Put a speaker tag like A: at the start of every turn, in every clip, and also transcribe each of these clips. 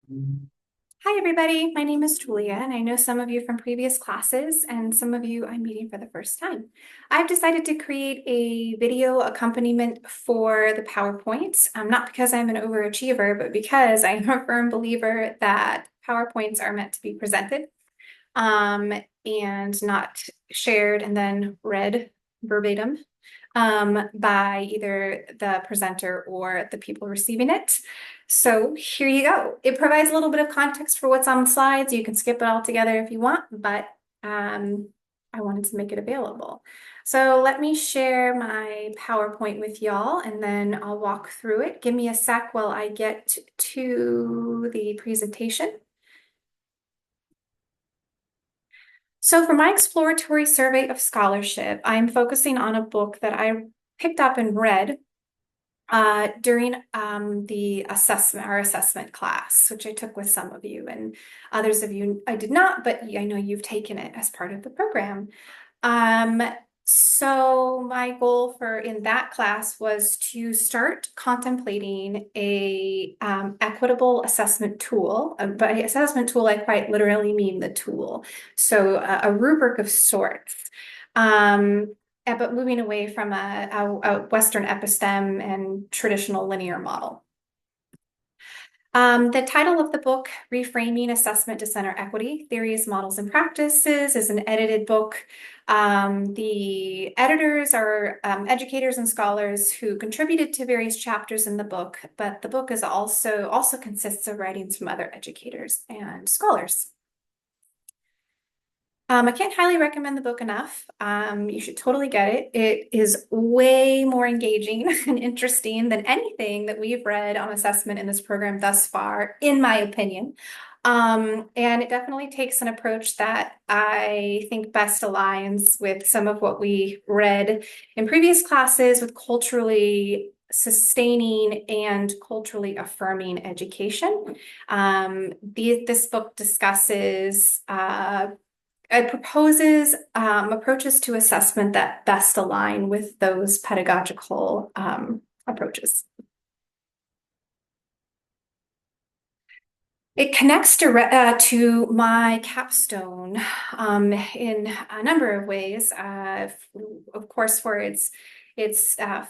A: Hi, everybody. My name is Julia, and I know some of you from previous classes, and some of you I'm meeting for the first time. I've decided to create a video accompaniment for the PowerPoints, not because I'm an overachiever, but because I'm a firm believer that PowerPoints are meant to be presented um, and not shared and then read verbatim by either the presenter or the people receiving it. So here you go. It provides a little bit of context for what's on the slides. You can skip it all together if you want, but I wanted to make it available. So let me share my PowerPoint with y'all and then I'll walk through it. Give me a sec while I get to the presentation. So for my exploratory survey of scholarship, I'm focusing on a book that I picked up and read during the assessment class, which I took with some of you, and others of you I did not, but I know you've taken it as part of the program. Um, so my goal for in that class was to start contemplating a equitable assessment tool. By assessment tool, I quite literally mean the tool. So a rubric of sorts. But moving away from a Western episteme and traditional linear model. The title of the book, Reframing Assessment to Center Equity, Theories, Models, and Practices, is an edited book. The editors are educators and scholars who contributed to various chapters in the book, but the book is also consists of writings from other educators and scholars. I can't highly recommend the book enough. You should totally get it. It is way more engaging and interesting than anything that we've read on assessment in this program thus far, in my opinion. And it definitely takes an approach that I think best aligns with some of what we read in previous classes with culturally sustaining and culturally affirming education. This book discusses it proposes approaches to assessment that best align with those pedagogical approaches. It connects to my capstone in a number of ways. Of course, for its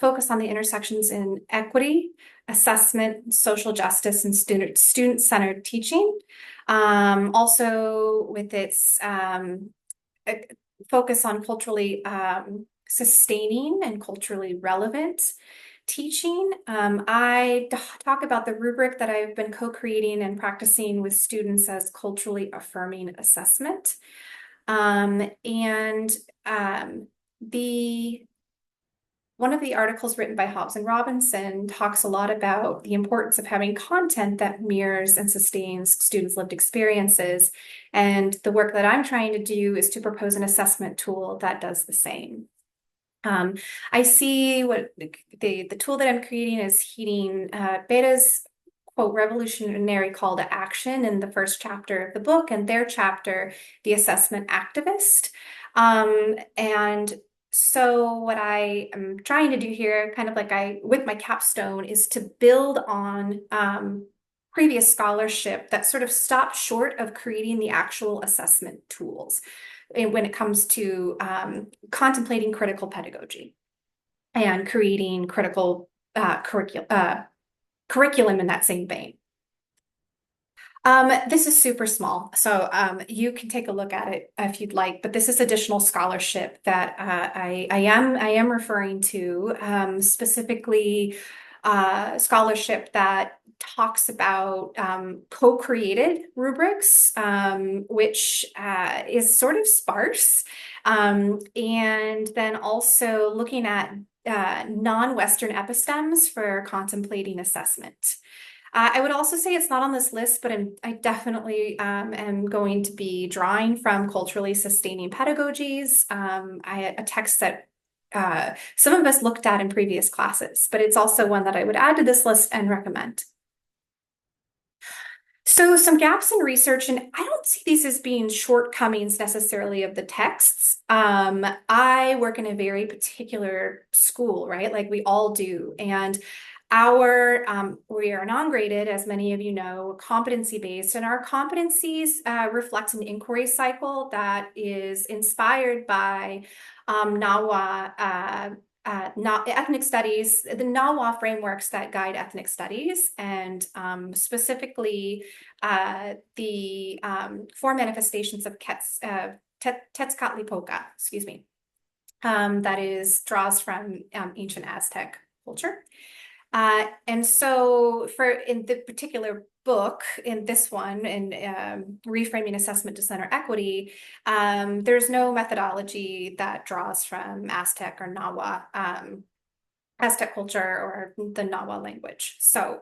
A: focus on the intersections in equity, assessment, social justice, and student-centered teaching. Also, with its focus on culturally sustaining and culturally relevant teaching. I talk about the rubric that I've been co-creating and practicing with students as culturally affirming assessment. And the one of the articles written by Hobbs and Robinson talks a lot about the importance of having content that mirrors and sustains students' lived experiences. And the work that I'm trying to do is to propose an assessment tool that does the same. I see what the tool that I'm creating is heeding Beta's quote revolutionary call to action in the first chapter of the book and their chapter, The Assessment Activist. And so what I am trying to do here, kind of like with my capstone, is to build on previous scholarship that sort of stopped short of creating the actual assessment tools when it comes to contemplating critical pedagogy and creating critical curriculum in that same vein. This is super small, so you can take a look at it if you'd like. But this is additional scholarship that I am referring to, specifically scholarship that talks about co-created rubrics, which is sort of sparse, and then also looking at non-Western epistemes for contemplating assessment. I would also say it's not on this list, but I definitely am going to be drawing from culturally sustaining pedagogies, a text that some of us looked at in previous classes, but it's also one that I would add to this list and recommend. So some gaps in research, and I don't see these as being shortcomings necessarily of the texts. I work in a very particular school, right? Like we all do. And We are non-graded, as many of you know, competency-based, and our competencies reflect an inquiry cycle that is inspired by NAWA, ethnic studies, the NAWA frameworks that guide ethnic studies, and specifically the four manifestations of Quetzalcoatlipoca, excuse me, that is draws from ancient Aztec culture. And so in the particular book, in this one, in Reframing Assessment to Center Equity, there's no methodology that draws from Aztec or Nahua, Aztec culture or the Nahua language. So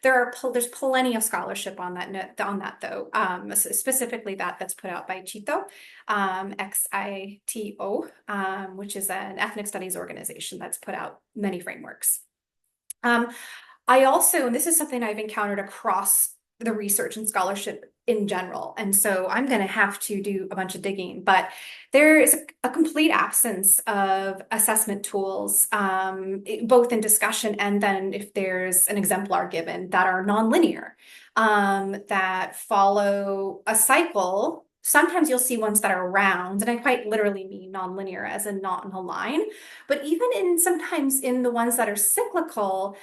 A: there's plenty of scholarship on that though, specifically that's put out by CITO, XITO, which is an ethnic studies organization that's put out many frameworks. I also, and this is something I've encountered across the research and scholarship in general, and so I'm going to have to do a bunch of digging, but there is a complete absence of assessment tools, both in discussion and then if there's an exemplar given that are nonlinear, that follow a cycle. Sometimes you'll see ones that are round, and I quite literally mean nonlinear as in not in a line, but even sometimes in the ones that are cyclical,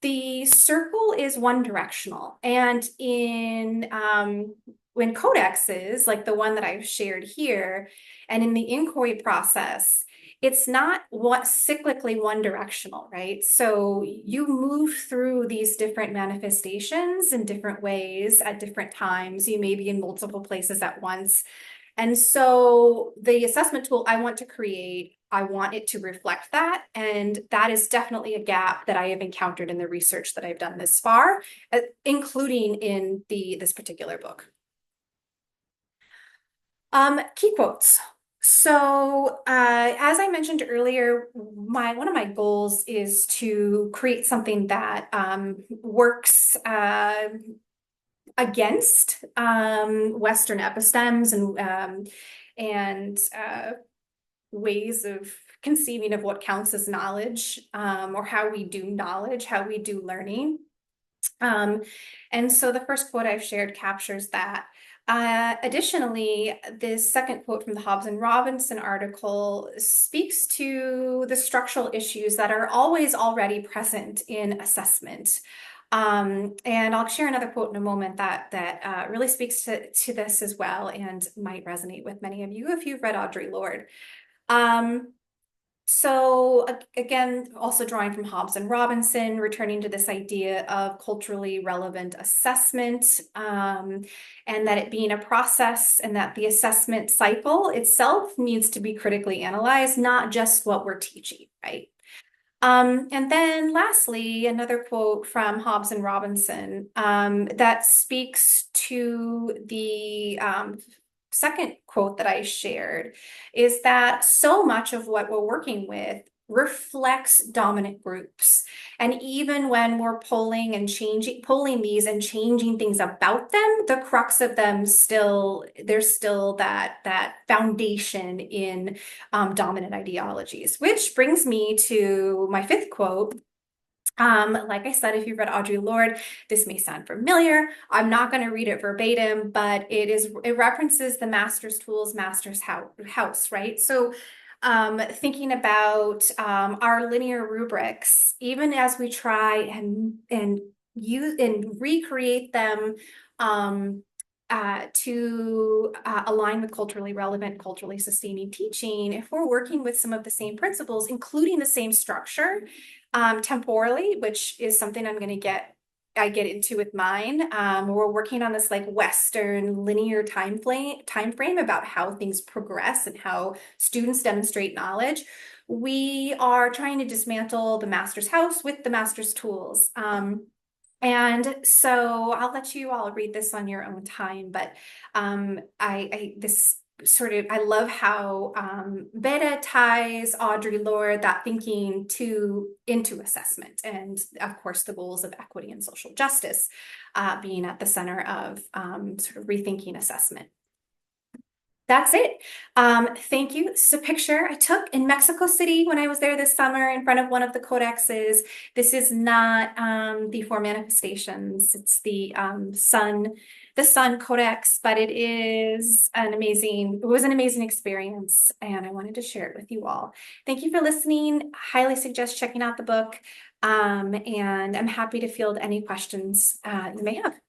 A: the circle is one directional. And when codexes, like the one that I've shared here, and in the inquiry process, it's not cyclically one directional, right? So you move through these different manifestations in different ways at different times. You may be in multiple places at once. And so the assessment tool I want to create, I want it to reflect that. And that is definitely a gap that I have encountered in the research that I've done this far, including in this particular book. Key quotes. So as I mentioned earlier, one of my goals is to create something that works against Western epistemes and ways of conceiving of what counts as knowledge, or how we do knowledge, how we do learning. And so the first quote I've shared captures that. Additionally, this second quote from the Hobbs and Robinson article speaks to the structural issues that are always already present in assessment. And I'll share another quote in a moment that really speaks to this as well and might resonate with many of you if you've read Audre Lorde. So again, also drawing from Hobbs and Robinson, returning to this idea of culturally relevant assessment, and that it being a process and that the assessment cycle itself needs to be critically analyzed, not just what we're teaching, right? And then lastly, another quote from Hobbs and Robinson that speaks to the second quote that I shared, is that so much of what we're working with reflects dominant groups. And even when we're pulling these and changing things about them, the crux of them there's still that foundation in dominant ideologies, which brings me to my fifth quote. Like I said, if you've read Audre Lorde, this may sound familiar. I'm not going to read it verbatim, but it references the master's tools, master's house, right? So thinking about our linear rubrics, even as we try and use and recreate them to align with culturally relevant, culturally sustaining teaching, if we're working with some of the same principles, including the same structure, temporally, which is something I get into with mine. We're working on this like Western linear time frame about how things progress and how students demonstrate knowledge. We are trying to dismantle the master's house with the master's tools. And so I'll let you all read this on your own time, but I love how Beta ties Audre Lorde, that thinking into assessment, and of course the goals of equity and social justice being at the center of sort of rethinking assessment. That's it. Thank you. So picture I took in Mexico City when I was there this summer in front of one of the codexes. This is not the Four Manifestations. It's the Sun Codex, but it was an amazing experience, and I wanted to share it with you all. Thank you for listening. Highly suggest checking out the book. And I'm happy to field any questions you may have.